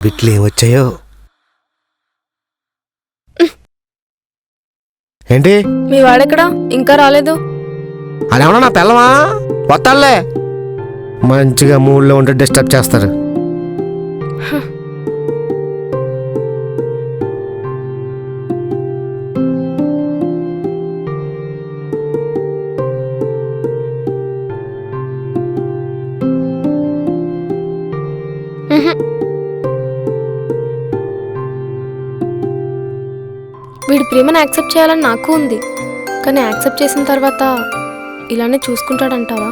బిట్లు ఏమొచ్చాయో. ఏంటి మీ వాడెక్కడా ఇంకా రాలేదు? అదేమన్నా నా పిల్లమా? వస్తాలే. మంచిగా మూడ్లో ఉంటే డిస్టర్బ్ చేస్తారు. వీడి ప్రేమను యాక్సెప్ట్ చేయాలని నాకు ఉంది, కానీ యాక్సెప్ట్ చేసిన తర్వాత ఇలానే చూసుకుంటాడంటావా?